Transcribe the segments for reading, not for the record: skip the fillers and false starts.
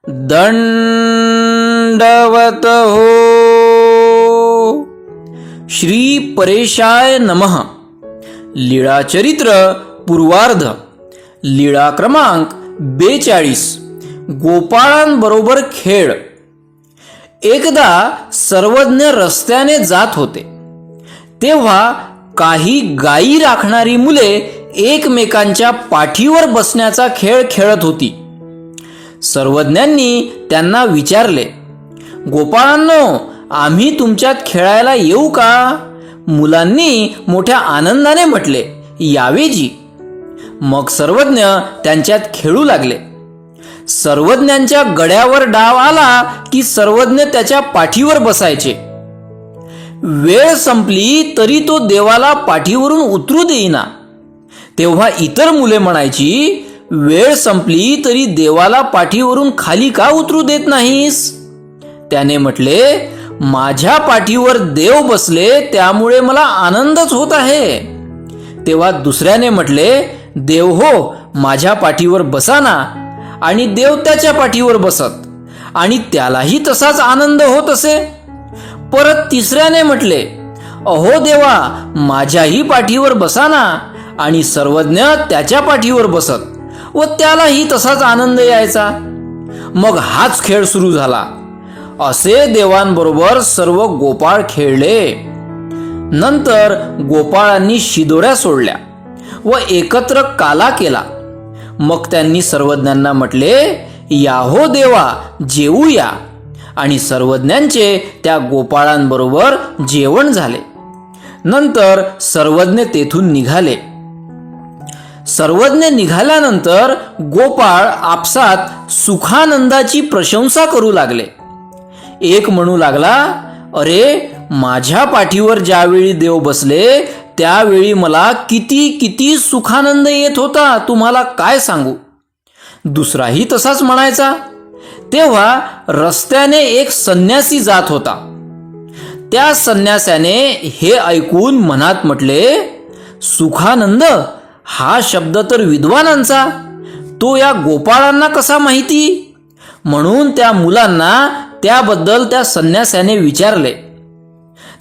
दंडवत हो. श्री परेशाय नमः. लीळाचरित्र पूर्वार्ध. लीळा क्रमांक 42. गोपाळांबरोबर खेळ. एकदा सर्वज्ञ रस्त्याने जात होते, तेव्हा काही गायी राखणारी मुले एकमेकांच्या पाठीवर बसण्याचा खेळ खेळत होती. सर्वज्ञांनी त्यांना विचारले, गोपाळांनो, आम्ही तुमच्यात खेळायला येऊ का? मुलांनी मोठ्या आनंदाने म्हटले, यावेजी. मग सर्वज्ञ त्यांच्यात खेळू लागले. सर्वज्ञांच्या गड्यावर डाव आला की सर्वज्ञ त्याच्या पाठीवर बसायचे. वेळ संपली तरी तो देवाला पाठीवरून उतरू देईना. तेव्हा इतर मुले म्हणायची, वेळ संपली तरी देवाला पाठीवरून खाली का उतरू देत नाहीस? त्याने म्हटले, माझ्या पाठीवर देव बसले त्यामुळे मला आनंदच होत आहे. तेव्हा दुसऱ्याने म्हटले, देव हो, माझ्या पाठीवर बसा ना. आणि देव त्याच्या पाठीवर बसत आणि त्यालाही तसाच आनंद होत असे. परत तिसऱ्याने म्हटले, अहो देवा, माझ्याही पाठीवर बसा ना. आणि सर्वज्ञ त्याच्या पाठीवर बसत व त्यालाही तसाच आनंद यायचा. मग हाच खेळ सुरू झाला. असे देवांबरोबर सर्व गोपाळ खेळले. नंतर गोपाळांनी शिदोऱ्या सोडल्या व एकत्र काला केला. मग त्यांनी सर्वज्ञांना म्हटले, या हो देवा, जेवूया. आणि सर्वज्ञांचे त्या गोपाळांबरोबर जेवण झाले. नंतर सर्वज्ञ तेथून निघाले. सर्वज्ञ निघाल्यानंतर गोपाळ आपसात सुखानंदाची प्रशंसा करू लागले. एक म्हणू लागला, अरे, माझ्या पाठीवर ज्यावेळी देव बसले त्यावेळी मला किती किती सुखानंद येत होता, तुम्हाला काय सांगू. दुसराही तसाच म्हणायचा. तेव्हा रस्त्याने एक संन्यासी जात होता. त्या संन्यासाने हे ऐकून मनात म्हटले, सुखानंद हा शब्द तर विद्वानांचा, तो या गोपाळांना कसा माहिती? म्हणून त्या मुलांना त्याबद्दल त्या संन्यासाने विचारले.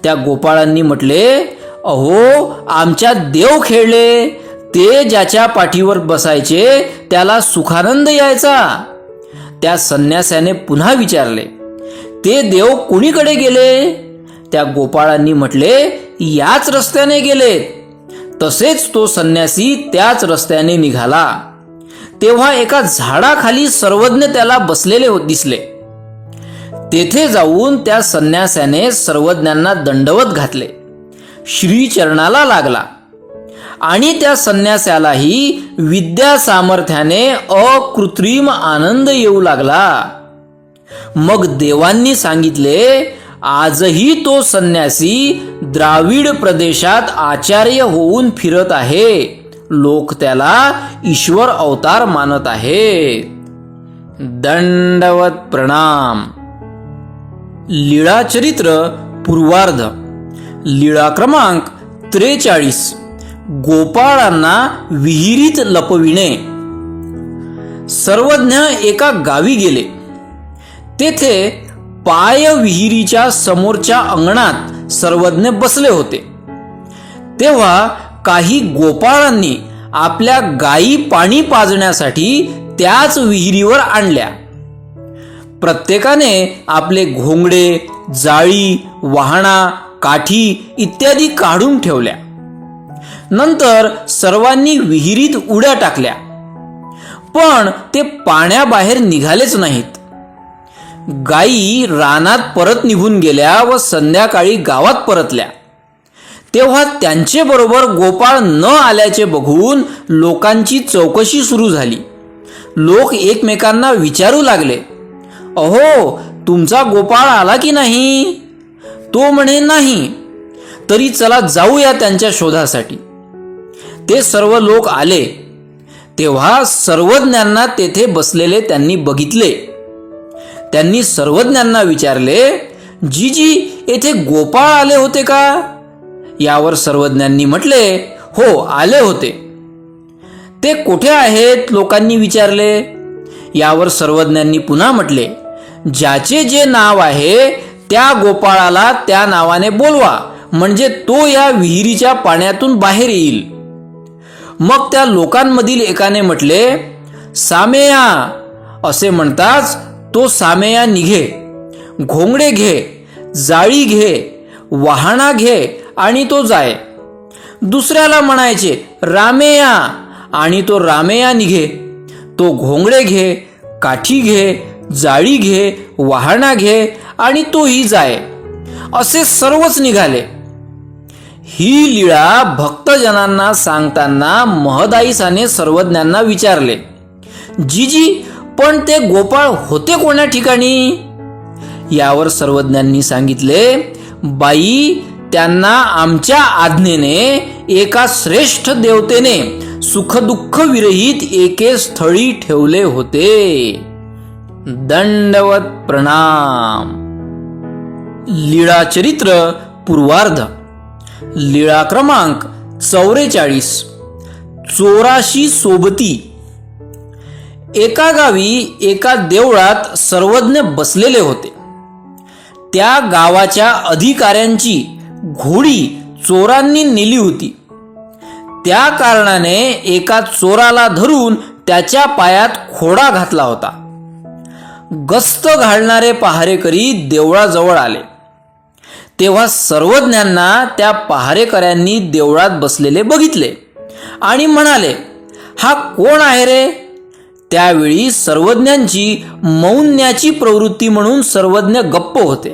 त्या गोपाळांनी म्हटले, अहो, आमच्यात देव खेळले. ते ज्याच्या पाठीवर बसायचे त्याला सुखानंद यायचा. त्या संन्यासाने पुन्हा विचारले, ते देव कुणीकडे गेले? त्या गोपाळांनी म्हटले, याच रस्त्याने गेले. तसेच तो संन्यासी त्याच रस्त्याने निघाला. तेव्हा एका झाडाखाली सर्वज्ञ त्याला बसलेले दिसले. तेथे जाऊन त्या संन्यासाने सर्वज्ञांना दंडवत घातले, श्रीचरणाला लागला. आणि त्या संन्यासालाही विद्या सामर्थ्याने अकृत्रिम आनंद येऊ लागला. मग देवांनी सांगितले, आजही तो संन्यासी द्राविड प्रदेशात आचार्य होऊन फिरत आहे. लोक त्याला ईश्वर अवतार मानत आहेत. दंडवत प्रणाम. लीळाचरित्र पूर्वार्ध. लीळा क्रमांक 43. गोपाळांना विहिरीत लपविणे. सर्वज्ञ एका गावी गेले. तेथे पाय विहिरीच्या समोरच्या अंगणात सर्वज्ञ बसले होते. तेव्हा काही गोपाळांनी आपल्या गायी पाणी पाजण्यासाठी त्याच विहिरीवर आणल्या. प्रत्येकाने आपले घोंगडे, जाळी, वाहणा, काठी इत्यादी काढून ठेवल्या. नंतर सर्वांनी विहिरीत उड्या टाकल्या, पण ते पाण्याबाहेर निघालेच नाहीत. गायी रानात परत निघून गेल्या व संध्याकाळी गावात परतल्या. तेव्हा त्यांचे बरोबर गोपाळ न आल्याचे बघून लोकांची चौकशी सुरू झाली. लोक एकमेकांना विचारू लागले, अहो, तुमचा गोपाळ आला की नाही? तो म्हणे, नाही. तरी चला जाऊया त्यांच्या शोधासाठी. ते सर्व लोक आले. तेव्हा सर्वज्ञांना तेथे बसलेले त्यांनी बघितले. त्यांनी सर्वज्ञांना विचारले, जीजी, येथे गोपाळ आले होते का? यावर सर्वज्ञांनी म्हटले, हो, आले होते. ते कुठे आहेत? लोकांनी विचारले. यावर सर्वज्ञांनी पुन्हा म्हटले, ज्याचे जे नाव आहे त्या गोपाळाला त्या नावाने बोलवा, म्हणजे तो या विहिरीच्या पाण्यातून बाहेर येईल. मग त्या लोकांमधील एकाने म्हटले, सामेया. असे म्हणताच तो सामेया निघे, घोंगडे घे, जाळी घे, वाहणा घे आणि तो जाय. दुसऱ्याला म्हणायचे, रामेया, आणि तो रामेया निघे. तो घोंगडे घे, काठी घे, जाळी घे, वाहणा घे आणि तोही जाय. असे सर्वच निघाले. ही लीळा भक्तजनांना सांगताना महदाईसाने सर्वज्ञांना विचारले, जीजी, पण ते गोपाळ होते कोण्या ठिकाणी? यावर सर्वज्ञांनी सांगितले, बाई, त्यांना आमच्या आज्ञेने एका श्रेष्ठ देवतेने सुखदुःख विरहित एके स्थळी ठेवले होते. दंडवत प्रणाम. लीळा चरित्र पूर्वार्ध. लीळा क्रमांक 44. चोराशी सोबती. एका गावी एका देवळात सर्वज्ञ बसलेले होते. त्या गावाच्या अधिकाऱ्यांची घोडी चोरांनी नेली होती. त्या कारणाने एका चोराला धरून त्याच्या पायात खोडा घातला होता. गस्त घालणारे पहारेकरी देवळाजवळ आले. तेव्हा सर्वज्ञांना त्या पहारेकऱ्यांनी देवळात बसलेले बघितले आणि म्हणाले, हा कोण आहे रे? त्यावेळी सर्वज्ञांची मौन्याची प्रवृत्ती म्हणून सर्वज्ञ गप्प होते.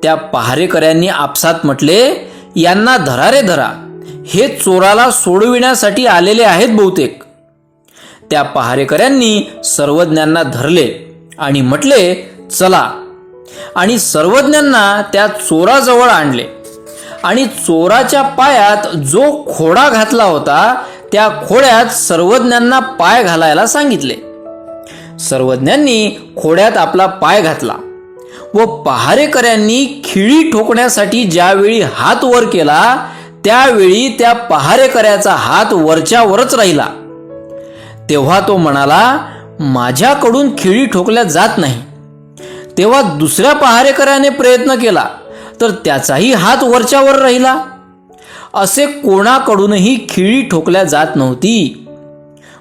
त्या पहारेकऱ्यांनी आपसात म्हटले, यांना धरा रे धरा, हे चोराला सोडविण्यासाठी आलेले आहेत बहुतेक. त्या पहारेकऱ्यांनी सर्वज्ञांना धरले आणि म्हटले, चला. आणि सर्वज्ञांना त्या चोराजवळ आणले आणि चोराच्या पायात जो खोडा घातला होता त्या खोड्यात सर्वज्ञांना पाय घालायला सांगितले. सर्वज्ञांनी खोड्यात आपला पाय घातला व पहारेकऱ्यांनी खिळी ठोकण्यासाठी ज्यावेळी हात वर केला त्यावेळी त्या पहारेकऱ्याचा हात वरच्यावरच राहिला. तेव्हा तो म्हणाला, माझ्याकडून खिळी ठोकल्या जात नाही. तेव्हा दुसऱ्या पहारेकऱ्याने प्रयत्न केला तर त्याचाही हात वरच्यावर राहिला. असे कोणाकडूनही खिळी ठोकल्या जात नव्हती.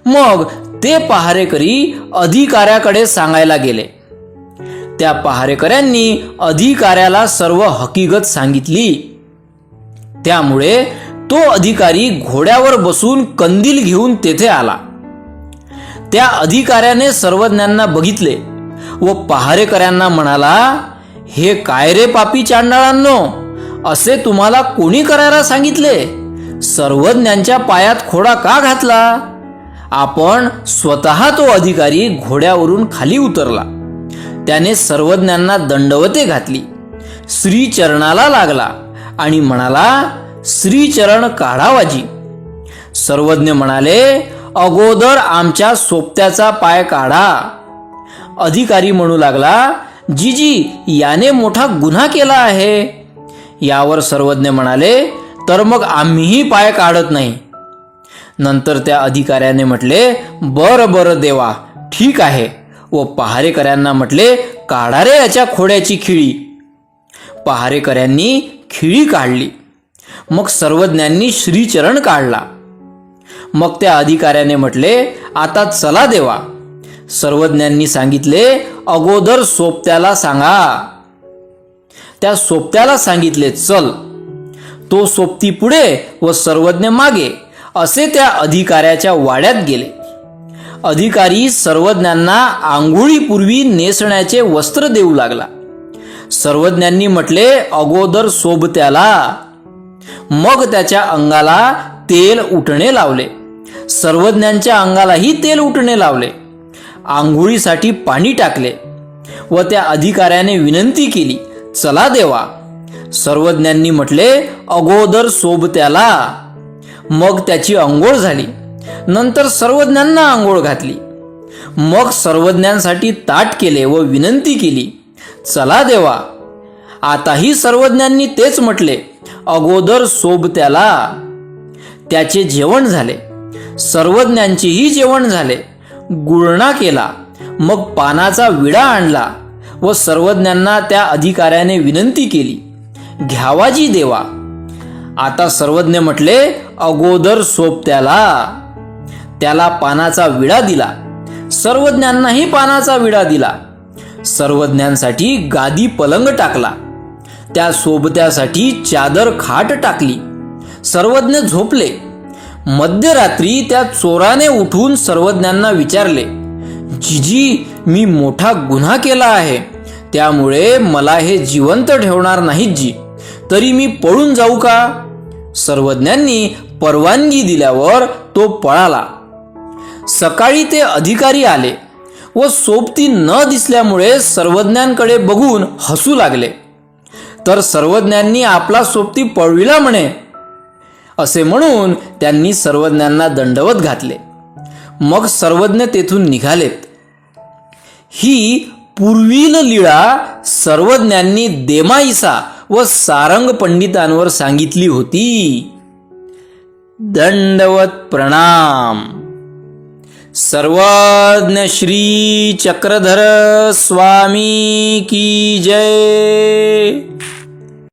मग ते पहारेकरी अधिकाऱ्याकडे सांगायला गेले. त्या पहारेकऱ्यांनी अधिकाऱ्याला सर्व हकीकत सांगितली. त्यामुळे तो अधिकारी घोड्यावर बसून कंदील घेऊन तेथे आला. त्या अधिकाऱ्याने सर्वज्ञांना बघितले व पहारेकऱ्यांना म्हणाला, हे काय रे पापी चांडाळांनो, असे तुम्हाला कोणी करायला सांगितले? सर्वज्ञांच्या पायात खोडा का घातला? आपण स्वतः. तो अधिकारी घोड्यावरून खाली उतरला. त्याने सर्वज्ञांना दंडवते घातली, श्रीचरणाला लागला आणि म्हणाला, श्रीचरण काढावाजी. सर्वज्ञ म्हणाले, अगोदर आमच्या सोबत्याचा पाय काढा. अधिकारी म्हणू लागला, जीजी, याने मोठा गुन्हा केला आहे. यावर सर्वज्ञ म्हणाले, तर मग आम्हीही पाय काढत नाही. नंतर त्या अधिकाऱ्याने म्हटले, बरं बरं देवा, ठीक आहे. व पहारेकऱ्यांना म्हटले, काढा रे याच्या खोड्याची खिळी. पहारेकऱ्यांनी खिळी काढली. मग सर्वज्ञांनी श्रीचरण काढला. मग त्या अधिकाऱ्याने म्हटले, आता चला देवा. सर्वज्ञांनी सांगितले, अगोदर सोबत्याला सांगा. त्या सोबत्याला सांगितले, चल. तो सोबती पुढे व सर्वज्ञ मागे असे त्या अधिकाऱ्याच्या वाड्यात गेले. अधिकारी सर्वज्ञांना आंघोळीपूर्वी नेसण्याचे वस्त्र देऊ लागला. सर्वज्ञांनी म्हटले, अगोदर सोबत्याला. मग त्याच्या अंगाला तेल उठणे लावले. सर्वज्ञांच्या अंगालाही तेल उठणे लावले. आंघोळीसाठी पाणी टाकले व त्या अधिकाऱ्याने विनंती केली, चला देवा. सर्वज्ञांनी म्हटले, अगोदर सोबत्याला. मग त्याची अंघोळ झाली. नंतर सर्वज्ञांना अंघोळ घातली. मग सर्वज्ञांसाठी ताट केले व विनंती केली, चला देवा. आताही सर्वज्ञांनी तेच म्हटले, अगोदर सोबत्याला. त्याचे जेवण झाले. सर्वज्ञांचेही जेवण झाले गुळणा केला, मग पानाचा विडा आणला व सर्वज्ञांना त्या अधिकाऱ्याने विनंती केली, घ्यावाजी देवा. आता सर्वज्ञ म्हटले, अगोदर सोबत्याला. त्याला पानाचा विडा दिला. सर्वज्ञांनाही पानाचा विडा दिला. सर्वज्ञांसाठी गादी पलंग टाकला. त्या सोबत्यासाठी चादर खाट टाकली. सर्वज्ञ झोपले. मध्यरात्री त्या चोराने उठून सर्वज्ञांना विचारले, जिजी, मी मोठा गुन्हा केला आहे, त्यामुळे मला हे जिवंत ठेवणार नाहीत जी, तरी मी पळून जाऊ का? सर्वज्ञांनी परवानगी दिल्यावर तो पळाला. सकाळी ते अधिकारी आले व सोबती न दिसल्यामुळे सर्वज्ञांकडे बघून हसू लागले. तर सर्वज्ञांनी आपला सोबती पळविला म्हणे. असे म्हणून त्यांनी सर्वज्ञांना दंडवत घातले. मग सर्वज्ञ तेथून निघालेत. ही पूर्वील लीळा सर्वज्ञांनी देमाईसा व सारंग पंडितांवर सांगितली होती. दंडवत प्रणाम. सर्वज्ञ श्री चक्रधर स्वामी की जय.